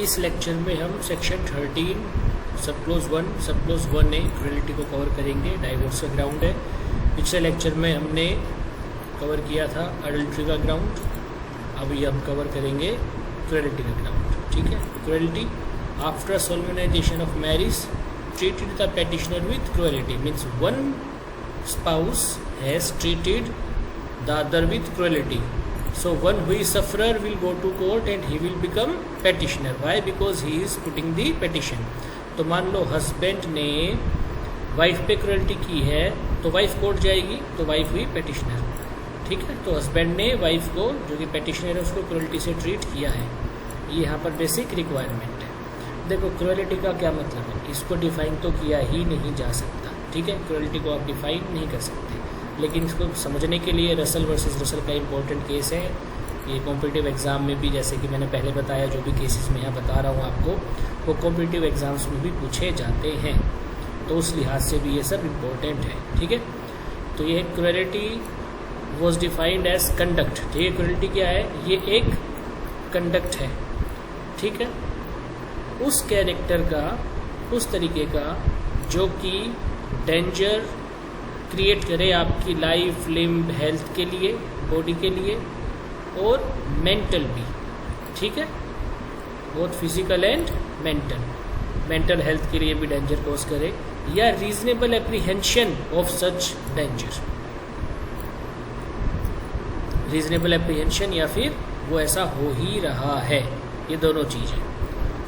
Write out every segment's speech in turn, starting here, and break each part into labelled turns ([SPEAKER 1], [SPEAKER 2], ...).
[SPEAKER 1] इस लेक्चर में हम सेक्शन 13 सब क्लोज 1 सब क्लोज 1A क्रुएलिटी को कवर करेंगे। डाइवोर्स का ग्राउंड है। पिछले लेक्चर में हमने कवर किया था अडल्ट्री का ग्राउंड, अभी हम कवर करेंगे क्रुएलिटी का ग्राउंड। ठीक है। Cruelty after solemnization of marriage treated the petitioner with cruelty means one spouse has treated the other with cruelty, so one who is sufferer will go to court and he will become petitioner. Why? Because he is putting the petition. तो मान लो husband ने wife पे cruelty की है तो wife court जाएगी, तो wife हुई पेटिशनर। ठीक है। तो हस्बैंड ने वाइफ को जो कि पेटिशनर है उसको क्रुएल्टी से ट्रीट किया है। ये यहाँ पर बेसिक रिक्वायरमेंट है। देखो क्रुएलिटी का क्या मतलब है, इसको डिफाइन तो किया ही नहीं जा सकता। ठीक है। क्रुएलिटी को आप डिफाइन नहीं कर सकते, लेकिन इसको समझने के लिए रसल वर्सेस रसल का इम्पोर्टेंट केस है। ये कॉम्पिटिटिव एग्जाम में भी, जैसे कि मैंने पहले बताया, जो भी केसेस मैं यहाँ बता रहा हूँ आपको, वो कॉम्पिटिटिव एग्जाम्स में भी पूछे जाते हैं, तो उस लिहाज से भी ये सब इम्पोर्टेंट है। ठीक है। तो ये cruelty was defined as conduct. ठीक है। क्रुएलिटी क्या है? ये एक कंडक्ट है। ठीक है। उस कैरेक्टर का, उस तरीके का जो कि डेंजर क्रिएट करे आपकी लाइफ, लिम्ब, हेल्थ के लिए, बॉडी के लिए और मेंटल भी। ठीक है। Both physical and mental health के लिए भी डेंजर कॉज करे, या reasonable apprehension of such danger. Reasonable apprehension या फिर वो ऐसा हो ही रहा है, ये दोनों चीज़ें।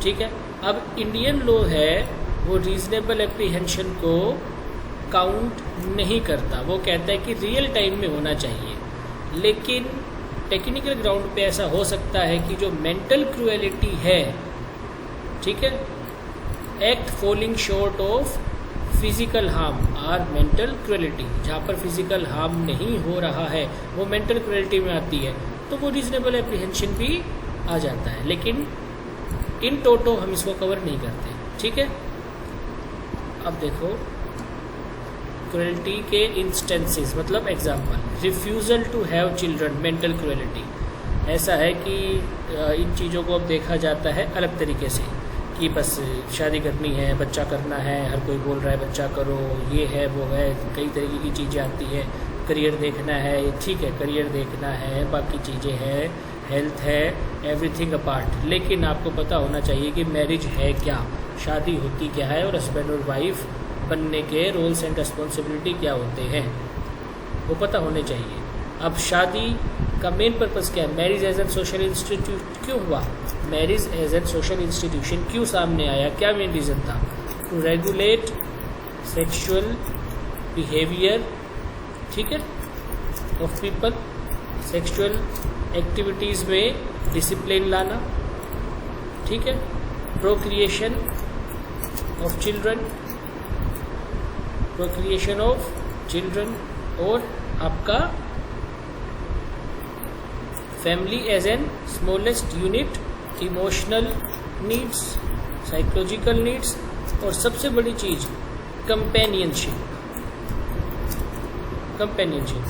[SPEAKER 1] ठीक है। अब इंडियन लॉ है वो रीजनेबल एप्रीहेंशन को काउंट नहीं करता, वो कहता है कि रियल टाइम में होना चाहिए। लेकिन टेक्निकल ग्राउंड पे ऐसा हो सकता है कि जो मेंटल क्रुएलिटी है, ठीक है, act falling short of physical harm or mental cruelty. जहाँ पर फिजिकल हार्म नहीं हो रहा है वो मेंटल क्रुएलिटी में आती है, तो वो रीजनेबल एप्रीहेंशन भी आ जाता है। लेकिन इन टोटो हम इसको कवर नहीं करते। ठीक है। अब देखो क्रुएलिटी के इंस्टेंसेस, मतलब example, refusal to have children, mental cruelty. ऐसा है कि इन चीज़ों को अब देखा जाता है अलग तरीके से कि बस शादी करनी है, बच्चा करना है, हर कोई बोल रहा है बच्चा करो, ये है वो है, कई तरीके की चीज़ें आती है। करियर देखना है, ठीक है, करियर देखना है, बाकी चीज़ें हैं, हेल्थ है, एवरीथिंग अपार्ट। लेकिन आपको पता होना चाहिए कि मैरिज है क्या, शादी होती क्या है, और हस्बैंड और वाइफ बनने के रोल्स एंड रिस्पॉन्सिबिलिटी क्या होते हैं, वो पता होने चाहिए। अब शादी का मेन पर्पज़ क्या है? Marriage as an social institute क्यों हुआ? Marriage as an social institution क्यों सामने आया? क्या मेन रीज़न था? टू रेगुलेट सेक्शुअल बिहेवियर, ठीक है, ऑफ पीपल, सेक्शुअल एक्टिविटीज़ में डिसिप्लिन लाना, ठीक है, प्रोक्रिएशन ऑफ चिल्ड्रन, और आपका family as an smallest unit, emotional needs, psychological needs, और सबसे बड़ी चीज़ कंपेनियनशिप।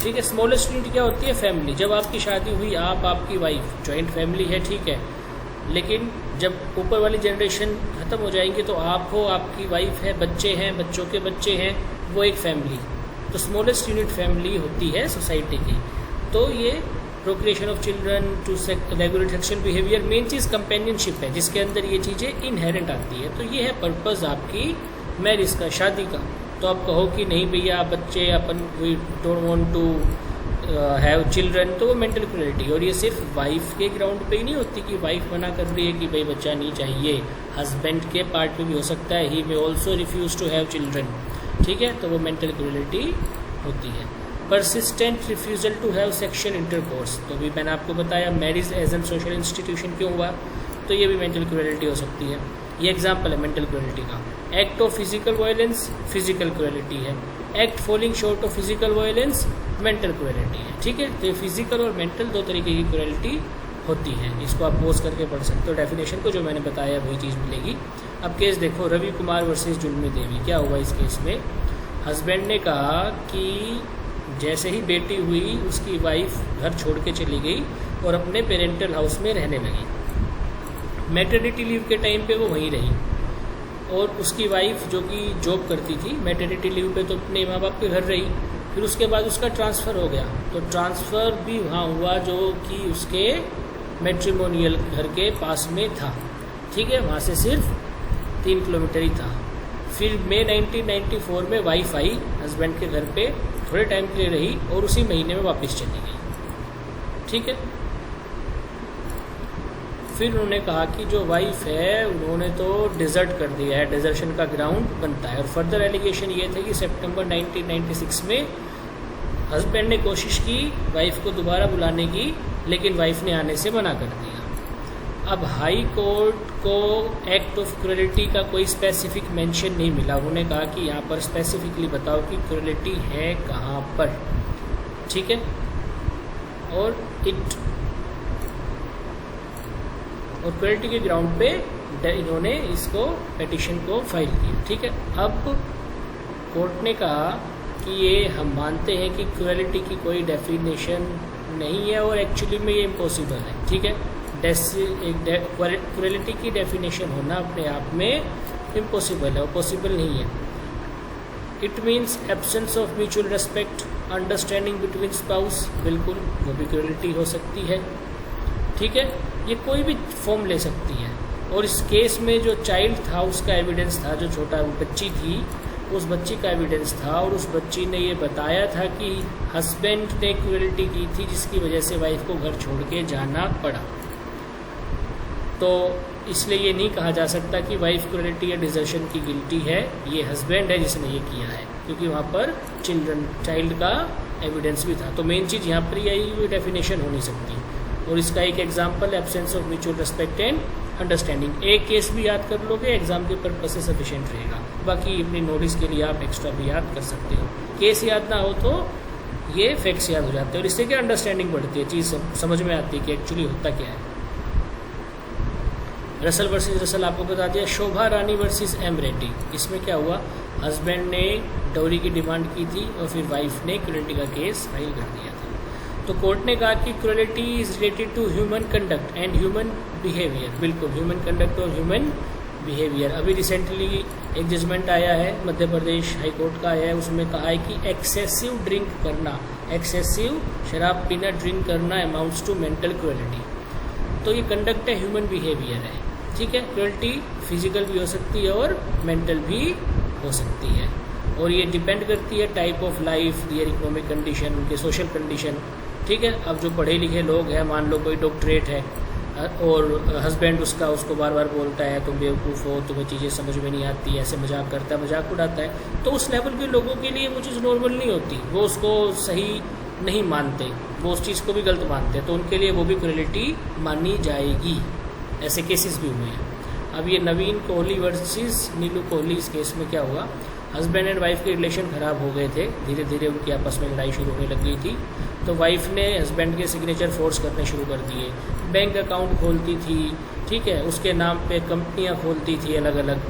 [SPEAKER 1] ठीक है। स्मॉलेस्ट यूनिट क्या होती है? फैमिली। जब आपकी शादी हुई, आप, आपकी वाइफ, जॉइंट फैमिली है, ठीक है, लेकिन जब ऊपर वाली जनरेशन खत्म हो जाएंगी तो आप हो, आपकी वाइफ है, बच्चे हैं, बच्चों के बच्चे हैं, वो एक फैमिली। तो स्मॉलेस्ट यूनिट फैमिली होती है सोसाइटी की। तो ये procreation of children, to regulate sexual behaviour, main चीज़ कंपेनियनशिप है, जिसके अंदर ये चीज़ें इनहेरेंट आती है। तो ये है पर्पज़ आपकी मैरिज का, शादी का। तो आप कहो कि नहीं भैया बच्चे, अपन we don't want to have children, तो वो मेंटल क्रुएलिटी। और ये सिर्फ वाइफ के ग्राउंड पे ही नहीं होती कि वाइफ मना कर रही है कि भाई बच्चा नहीं चाहिए, हस्बैंड के पार्ट पे भी हो सकता है, he may also refuse to have children. ठीक है। तो वो मेंटल क्रुएलिटी होती है। Persistent refusal to have sexual intercourse, तो भी मैंने आपको बताया marriage as an social institution क्यों हुआ, तो ये भी मेंटल क्रुएलिटी हो सकती है। ये एग्जाम्पल है मेंटल क्रुएलिटी का। Act of physical violence, physical cruelty है। Act falling short of physical violence, mental cruelty है। ठीक है। तो ये फिजिकल और मेंटल दो तरीके की क्रुएलिटी होती है। इसको आप पोज करके पढ़ सकते हो, डेफिनेशन को जो मैंने बताया वही चीज़ मिलेगी। अब केस देखो, रवि कुमार वर्सेस जुलमी देवी। क्या हुआ इस केस में? हस्बैंड ने कहा कि जैसे ही बेटी हुई उसकी वाइफ घर छोड़ के चली गई और अपने पेरेंटल हाउस में रहने लगी। मैटरनिटी लीव के टाइम पे वो वहीं रही, और उसकी वाइफ जो कि जॉब करती थी मैटरनिटी लीव पे तो अपने माँ बाप के घर रही। फिर उसके बाद उसका ट्रांसफ़र हो गया, तो ट्रांसफ़र भी वहाँ हुआ जो कि उसके मैट्रिमोनियल घर के पास में था, ठीक है, वहाँ से सिर्फ 3 किलोमीटर ही था। फिर मई 1994 में वाइफ आई हस्बैंड के घर पे, थोड़े टाइम के लिए रही और उसी महीने में वापस चली गई, ठीक है। फिर उन्होंने कहा कि जो वाइफ है उन्होंने तो डिज़र्ट कर दिया है, डिज़र्शन का ग्राउंड बनता है। और फर्दर एलिगेशन ये थे कि सितंबर 1996 में हस्बैंड ने कोशिश की वाइफ को दोबारा बुलाने की, लेकिन वाइफ ने आने से मना कर दिया। अब हाई कोर्ट को एक्ट ऑफ क्रूएलिटी का कोई स्पेसिफिक मेंशन नहीं मिला। उन्होंने कहा कि यहाँ पर स्पेसिफिकली बताओ कि क्रूएलिटी है कहाँ पर, ठीक है। और क्रूएलिटी के ग्राउंड पे इन्होंने इसको पिटीशन को फाइल किया, ठीक है। अब कोर्ट ने कहा कि ये हम मानते हैं कि क्रूएलिटी की कोई डेफिनेशन नहीं है और एक्चुअली में ये इम्पॉसिबल है, ठीक है। क्रूएलिटी की डेफिनेशन होना अपने आप में इम्पॉसिबल है और पॉसिबल नहीं है। It means absence of mutual respect, understanding between spouse, बिल्कुल वो भी क्रूएलिटी हो सकती है, ठीक है। ये कोई भी फॉर्म ले सकती है। और इस केस में जो चाइल्ड था उसका एविडेंस था, जो छोटा बच्ची थी उस बच्ची का एविडेंस था, और उस बच्ची ने ये बताया था कि हस्बैंड ने क्रूएलिटी की थी जिसकी वजह से वाइफ को घर छोड़ के जाना पड़ा। तो इसलिए ये नहीं कहा जा सकता कि वाइफ क्रूएलिटी या डिजर्शन की गिल्टी है, ये हस्बैंड है जिसने ये किया है, क्योंकि वहाँ पर चाइल्ड का एविडेंस भी था। तो मेन चीज़ यहाँ पर यही डेफिनेशन हो नहीं सकती। और इसका एक example absence of mutual respect and understanding. एक केस भी याद कर लोगे एग्जाम के पर्पज से सफिशिएंट रहेगा, बाकी अपनी नोटिस के लिए आप एक्स्ट्रा भी याद कर सकते हो। केस याद ना हो तो ये फैक्ट्स याद हो जाते हैं, और इससे क्या अंडरस्टैंडिंग बढ़ती है, चीज़ समझ में आती है कि एक्चुअली होता क्या है। रसल वर्सेस रसल आपको बता दिया। शोभा रानी वर्सेस एम रेड्डी, इसमें क्या हुआ, हस्बैंड ने डॉरी की डिमांड की थी और फिर वाइफ ने क्रूएलिटी का केस फाइल कर दिया था। तो कोर्ट ने कहा कि cruelty is related to human conduct and human behaviour, बिल्कुल ह्यूमन कंडक्ट और ह्यूमन बिहेवियर। अभी रिसेंटली एक जजमेंट आया है मध्य प्रदेश हाई कोर्ट का आया है, उसमें कहा है कि एक्सेसिव ड्रिंक करना, एक्सेसिव शराब पीना, ड्रिंक करना अमाउंट्स टू मेंटल क्रूएलिटी। तो ये कंडक्ट है, ह्यूमन बिहेवियर है, ठीक है। क्रूएलिटी फिजिकल भी हो सकती है और मेंटल भी हो सकती है, और ये डिपेंड करती है type of life, their economic condition, उनके सोशल कंडीशन, ठीक है। अब जो पढ़े लिखे लोग हैं, मान लो कोई डॉक्टरेट है और हस्बैंड उसको बार बार बोलता है तुम बेवकूफ़ हो, तुम्हें चीज़ें समझ में नहीं आती, ऐसे मजाक करता है, मजाक उड़ाता है, तो उस लेवल के लोगों के लिए वो चीज़ नॉर्मल नहीं होती, वो उसको सही नहीं मानते, वो उस चीज़ को भी गलत मानते हैं, तो उनके लिए वो भी क्रूएलिटी मानी जाएगी। ऐसे केसेस भी हुए हैं। अब ये नवीन कोहली वर्सेस नीलू कोहली, इस केस में क्या हुआ, हस्बैंड एंड वाइफ के रिलेशन ख़राब हो गए थे, धीरे धीरे उनकी आपस में लड़ाई शुरू होने लग गई थी। तो वाइफ ने हस्बैंड के सिग्नेचर फोर्स करने शुरू कर दिए, बैंक अकाउंट खोलती थी, ठीक है, उसके नाम पे कंपनियां खोलती थी अलग अलग,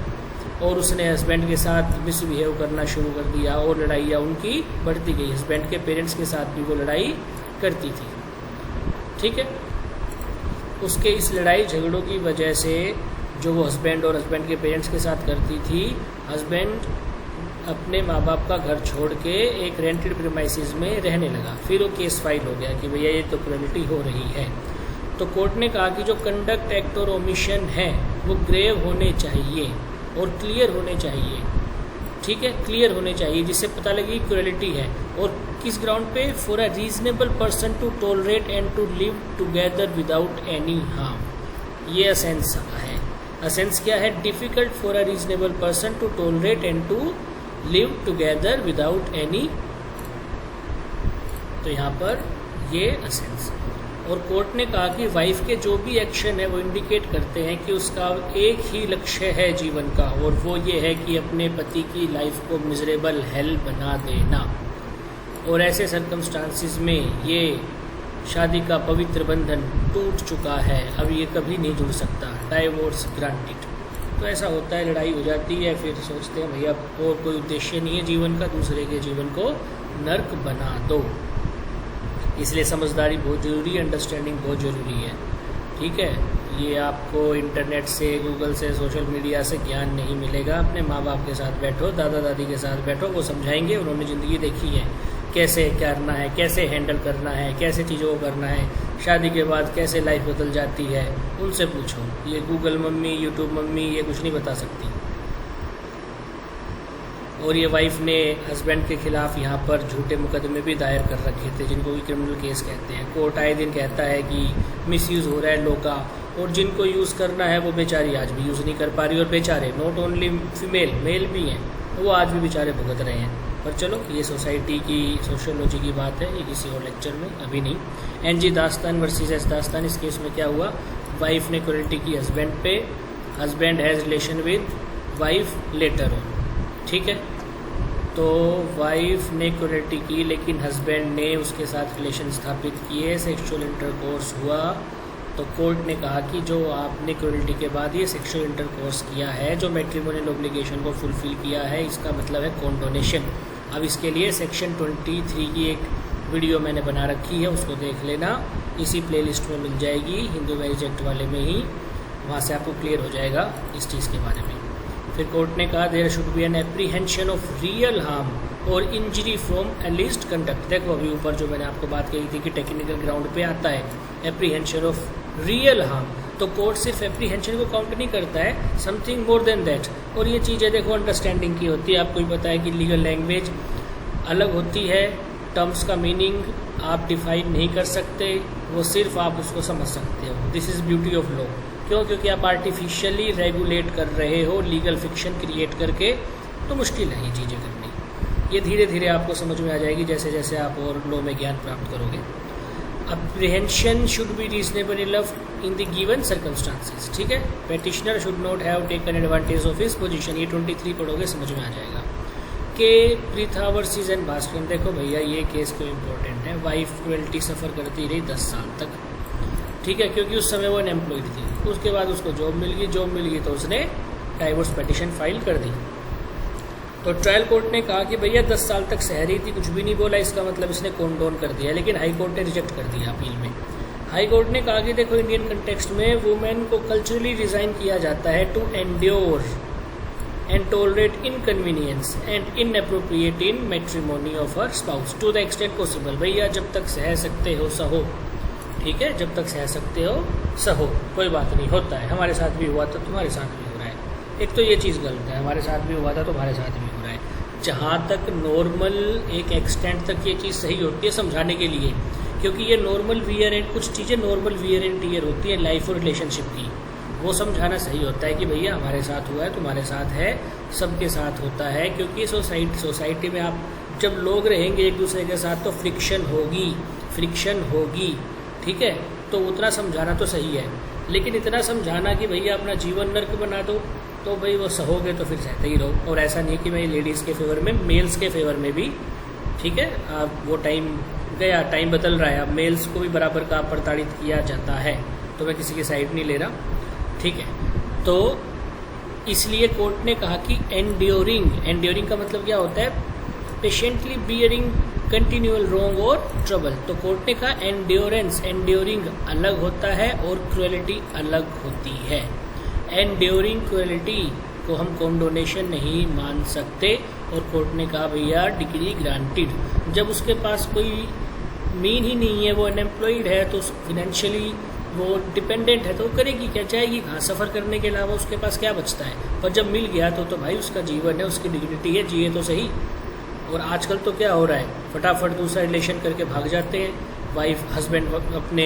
[SPEAKER 1] और उसने हस्बैंड के साथ मिसबिहेव करना शुरू कर दिया, और लड़ाइयाँ उनकी बढ़ती गई। हस्बैंड के पेरेंट्स के साथ भी वो लड़ाई करती थी, ठीक है। उसके इस लड़ाई झगड़ों की वजह से जो वो हस्बैंड और हस्बैंड के पेरेंट्स के साथ करती थी, हस्बैंड अपने माँ बाप का घर छोड़ के एक रेंटेड प्रीमाइसेस में रहने लगा। फिर वो केस फाइल हो गया कि भैया ये तो क्रूएलिटी हो रही है। तो कोर्ट ने कहा कि जो कंडक्ट, एक्ट और ओमिशन है वो ग्रेव होने चाहिए और क्लियर होने चाहिए, ठीक है, क्लियर होने चाहिए, जिससे पता लगे क्रूएलिटी है। और किस ग्राउंड पे, for a reasonable person to tolerate and to live together without any harm, ये असेंस है। असेंस क्या है, difficult for a reasonable person to tolerate and to live together without any, तो यहाँ पर ये असेंस। और कोर्ट ने कहा कि वाइफ के जो भी एक्शन है वो इंडिकेट करते हैं कि उसका एक ही लक्ष्य है जीवन का, और वो ये है कि अपने पति की लाइफ को मिजरेबल हेल बना देना। और ऐसे सर्कमस्टांसिस में ये शादी का पवित्र बंधन टूट चुका है, अब ये कभी नहीं जुड़ सकता, डाइवोर्स ग्रांटेड। तो ऐसा होता है, लड़ाई हो जाती है, फिर सोचते हैं भैया और कोई उद्देश्य नहीं है जीवन का, दूसरे के जीवन को नर्क बना दो। इसलिए समझदारी बहुत ज़रूरी है, अंडरस्टैंडिंग बहुत ज़रूरी है, ठीक है। ये आपको इंटरनेट से, गूगल से, सोशल मीडिया से ज्ञान नहीं मिलेगा। अपने माँ बाप के साथ बैठो, दादा दादी के साथ बैठो, वो समझाएंगे, उन्होंने ज़िंदगी देखी है, कैसे करना है, कैसे हैंडल करना है, कैसे चीज़ों को करना है, शादी के बाद कैसे लाइफ बदल जाती है, उनसे पूछो। ये गूगल मम्मी, यूट्यूब मम्मी ये कुछ नहीं बता सकती। और ये वाइफ ने हस्बैंड के खिलाफ यहाँ पर झूठे मुकदमे भी दायर कर रखे थे, जिनको भी क्रिमिनल केस कहते हैं। कोर्ट आए दिन कहता है कि मिसयूज़ हो रहा है लॉ का, और जिनको यूज़ करना है वो बेचारी आज भी यूज़ नहीं कर पा रही। और बेचारे नॉट ओनली फीमेल, मेल भी हैं, वो आज भी बेचारे भुगत रहे हैं। पर चलो, ये सोसाइटी की सोशियोलॉजी की बात है, ये किसी और लेक्चर में, अभी नहीं। एनजी दास्तान वर्सेस एस दास्तान, इस केस में क्या हुआ, वाइफ ने क्रूरल्टी की हस्बैंड पे, husband has relation with wife later on, ठीक है। तो वाइफ ने क्रूरल्टी की, लेकिन हस्बैंड ने उसके साथ रिलेशन स्थापित किए, सेक्सुअल इंटरकोर्स हुआ। तो कोर्ट ने कहा कि जो आपने क्रूरल्टी के बाद ये सेक्सुअल इंटरकोर्स किया है, जो मैट्रिमोनियल ऑब्लिगेशन को फुलफिल किया है, इसका मतलब है कॉन्डोनेशन। अब इसके लिए सेक्शन 23 की एक वीडियो मैंने बना रखी है, उसको देख लेना, इसी प्लेलिस्ट में मिल जाएगी, हिंदू मैरिज एक्ट वाले में ही, वहाँ से आपको क्लियर हो जाएगा इस चीज़ के बारे में। फिर कोर्ट ने कहा there should be an apprehension of real harm और इंजरी फ्रॉम एलिस्ड कंडक्ट। देखो अभी ऊपर जो मैंने आपको बात कही थी कि टेक्निकल ग्राउंड पे आता है एप्रीहेंशन ऑफ रियल हार्म, तो कोर्ट सिर्फ एप्रीहेंशन को काउंट नहीं करता है, समथिंग मोर देन दैट। और ये चीज़ें देखो अंडरस्टैंडिंग की होती है। आपको भी पता है कि लीगल लैंग्वेज अलग होती है, टर्म्स का मीनिंग आप डिफाइन नहीं कर सकते, वो सिर्फ आप उसको समझ सकते हो। This is beauty of law. क्यों? क्योंकि आप आर्टिफिशियली रेगुलेट कर रहे हो, लीगल फिक्शन क्रिएट करके, तो मुश्किल है ये चीज़ें करनी। ये धीरे धीरे आपको समझ में आ जाएगी जैसे जैसे आप और लॉ में ज्ञान प्राप्त करोगे। Apprehension should be reasonable enough in the given circumstances, ठीक है। Petitioner should not have taken advantage of his position, ये 23 पढ़ोगे समझ में आ जाएगा। के प्रीथा वर्सेस एन भास्करन, देखो भैया ये केस क्यों इम्पोर्टेंट है। वाइफ क्रूरल्टी सफ़र करती रही 10 साल तक, ठीक है, क्योंकि उस समय वो अनएम्प्लॉयड थी। उसके बाद उसको जॉब मिल गई तो उसने डाइवोर्स पिटीशन फाइल कर दी। तो ट्रायल कोर्ट ने कहा कि भैया 10 साल तक सह रही थी, कुछ भी नहीं बोला, इसका मतलब इसने कॉन्डोन कर दिया। लेकिन हाई कोर्ट ने रिजेक्ट कर दिया अपील में। हाई कोर्ट ने कहा कि देखो इंडियन कंटेक्स्ट में वुमेन को कल्चरली डिज़ाइन किया जाता है to endure and tolerate inconvenience and inappropriate in matrimony of her spouse to the extent possible. भैया जब तक सह सकते हो सहो, ठीक है, जब तक सह सकते हो सहो, कोई बात नहीं, होता है, हमारे साथ भी हुआ था, तुम्हारे साथ भी हो रहा है। एक तो ये चीज़ गलत है, हमारे साथ भी हुआ था, तुम्हारे साथ भी हो रहा है। जहाँ तक नॉर्मल एक एक्सटेंट तक ये चीज़ सही होती है समझाने के लिए, क्योंकि ये नॉर्मल वियर एंड, कुछ चीज़ें नॉर्मल वियर एंड टीयर होती है लाइफ और रिलेशनशिप की, वो समझाना सही होता है कि भैया हमारे साथ हुआ है, तुम्हारे साथ है, सबके साथ होता है। क्योंकि सोसाइटी में आप जब लोग रहेंगे एक दूसरे के साथ तो फ्रिक्शन होगी, ठीक है। तो उतना समझाना तो सही है, लेकिन इतना समझाना कि भैया अपना जीवन नर्क बना दो, तो भाई वो सहोगे तो फिर सहते ही रहो। और ऐसा नहीं कि मैं लेडीज़ के फेवर में, मेल्स के फेवर में भी, ठीक है। अब वो टाइम गया, टाइम बदल रहा है, अब मेल्स को भी बराबर का प्रताड़ित किया जाता है, तो मैं किसी की साइड नहीं ले रहा, ठीक है। तो इसलिए कोर्ट ने कहा कि एंड्योरिंग का मतलब क्या होता है, पेशेंटली बियरिंग कंटिन्यूअल रॉन्ग और ट्रबल। तो कोर्ट ने कहा एंड्योरिंग अलग होता है और क्रूरल्टी अलग होती है। एंड्योरिंग क्रूरल्टी को हम कॉन्डोनेशन नहीं मान सकते। और कोर्ट ने कहा भैया डिग्री ग्रांटेड, जब उसके पास कोई मीन ही नहीं है, वो अनएम्प्लॉयड है, तो फिनेंशियली वो डिपेंडेंट है, तो वो करेगी क्या, जाएगी कहाँ, सफ़र करने के अलावा उसके पास क्या बचता है। पर जब मिल गया तो भाई उसका जीवन है, उसकी डिग्निटी है, जिए तो सही। और आजकल तो क्या हो रहा है, फटाफट दूसरा रिलेशन करके भाग जाते हैं। वाइफ हस्बैंड अपने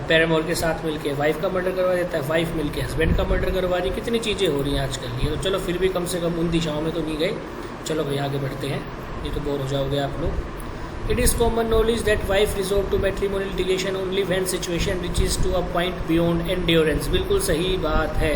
[SPEAKER 1] पैरामोर के साथ मिलके वाइफ का मर्डर करवा देता है, वाइफ मिलके हस्बैंड का मर्डर करवा रही, कितनी चीज़ें हो रही हैं आजकल। ये तो चलो फिर भी कम से कम उन दिशाओं में तो नहीं गए। चलो भाई आगे बढ़ते हैं, ये तो बोर हो जाओगे आप लोग। It is common knowledge that wife resort to matrimonial litigation only when situation reaches to a point beyond endurance. बिल्कुल सही बात है,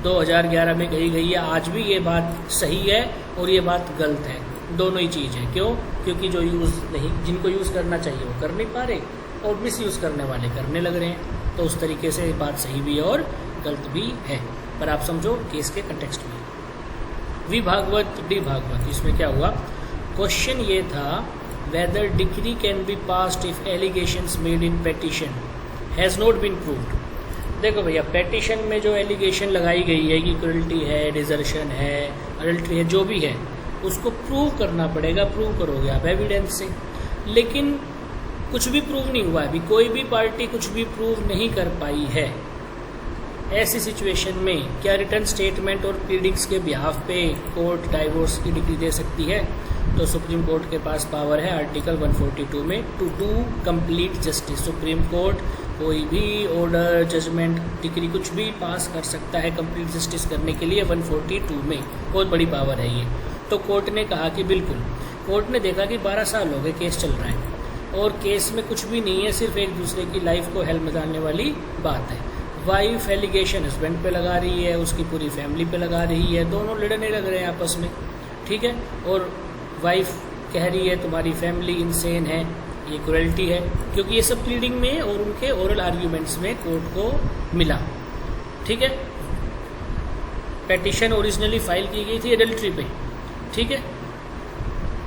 [SPEAKER 1] 2011 में कही गई है, आज भी ये बात सही है और ये बात गलत है, दोनों ही चीज़ है। क्यों? क्योंकि जो जिनको यूज़ करना चाहिए वो कर नहीं पा रहे, और मिस यूज़ करने वाले करने लग रहे हैं। तो उस तरीके से बात सही भी है और गलत भी है, पर आप समझो केस के कंटेक्स्ट में। वी भागवत डी भागवत, इसमें क्या हुआ, क्वेश्चन ये था whether degree can be passed if allegations made in petition has not been proved. देखो भैया, पेटिशन में जो एलिगेशन लगाई गई है कि क्रुएल्टी है, डिजर्शन है, अडल्ट्री है, जो भी है उसको प्रूव करना पड़ेगा। प्रूव करोगे आप एविडेंस से, लेकिन कुछ भी प्रूव नहीं हुआ है अभी, कोई भी पार्टी कुछ भी प्रूव नहीं कर पाई है। ऐसी सिचुएशन में क्या रिटर्न स्टेटमेंट और प्लीडिंग्स के बिहाफ पे कोर्ट डाइवोर्स की डिग्री दे सकती है? तो सुप्रीम कोर्ट के पास पावर है आर्टिकल 142 में to do complete justice. Supreme court कोई भी ऑर्डर, जजमेंट, डिग्री कुछ भी पास कर सकता है कंप्लीट जस्टिस करने के लिए 142 में। बहुत बड़ी पावर है ये। तो कोर्ट ने कहा कि बिल्कुल, कोर्ट ने देखा कि 12 साल हो गए केस चल रहा है और केस में कुछ भी नहीं है, सिर्फ एक दूसरे की लाइफ को हेल में डालने वाली बात है। वाइफ एलिगेशन हस्बैंड पे लगा रही है, उसकी पूरी फैमिली पे लगा रही है, दोनों लड़ने लग रहे हैं आपस में, ठीक है। और वाइफ कह रही है तुम्हारी फैमिली इंसेन है, ये क्रुएल्टी है, क्योंकि ये सब प्लीडिंग में और उनके ओरल आर्ग्यूमेंट्स में कोर्ट को मिला, ठीक है। पेटिशन ओरिजिनली फाइल की गई थी एडल्ट्री पे, ठीक है।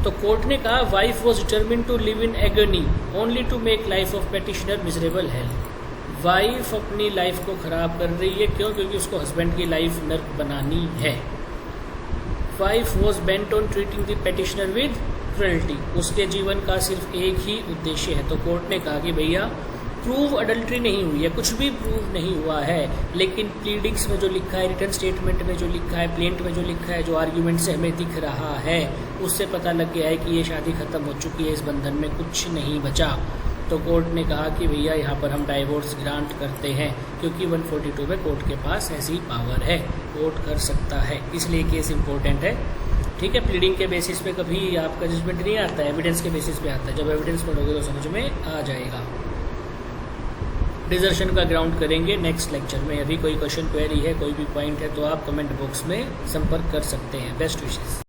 [SPEAKER 1] तो कोर्ट ने कहा wife was determined to live in agony only to make life of petitioner miserable hell. Wife अपनी लाइफ को खराब कर रही है, क्यों? क्योंकि उसको हस्बैंड की लाइफ नर्क बनानी है। Wife was bent on treating the petitioner with cruelty, उसके जीवन का सिर्फ एक ही उद्देश्य है। तो कोर्ट ने कहा कि भैया प्रूव अडल्ट्री नहीं हुई है, कुछ भी प्रूव नहीं हुआ है, लेकिन प्लीडिंग्स में जो लिखा है, रिटर्न स्टेटमेंट में जो लिखा है, प्लेंट में जो लिखा है, जो आर्ग्यूमेंट से हमें दिख रहा है, उससे पता लग गया है कि ये शादी खत्म हो चुकी है, इस बंधन में कुछ नहीं बचा। तो कोर्ट ने कहा कि भैया यहाँ पर हम डाइवोर्स ग्रांट करते हैं, क्योंकि 142 में कोर्ट के पास ऐसी पावर है, कोर्ट कर सकता है, इसलिए केस इंपॉर्टेंट है, ठीक है। प्लीडिंग के बेसिस पे कभी आपका जजमेंट नहीं आता है, एविडेंस के बेसिस पे आता है। जब एविडेंस पढ़ोगे तो समझ में आ जाएगा। डिजर्शन का ग्राउंड करेंगे नेक्स्ट लेक्चर में। अभी कोई क्वेश्चन क्वेरी है, कोई भी पॉइंट है, तो आप कमेंट बॉक्स में संपर्क कर सकते हैं। Best wishes.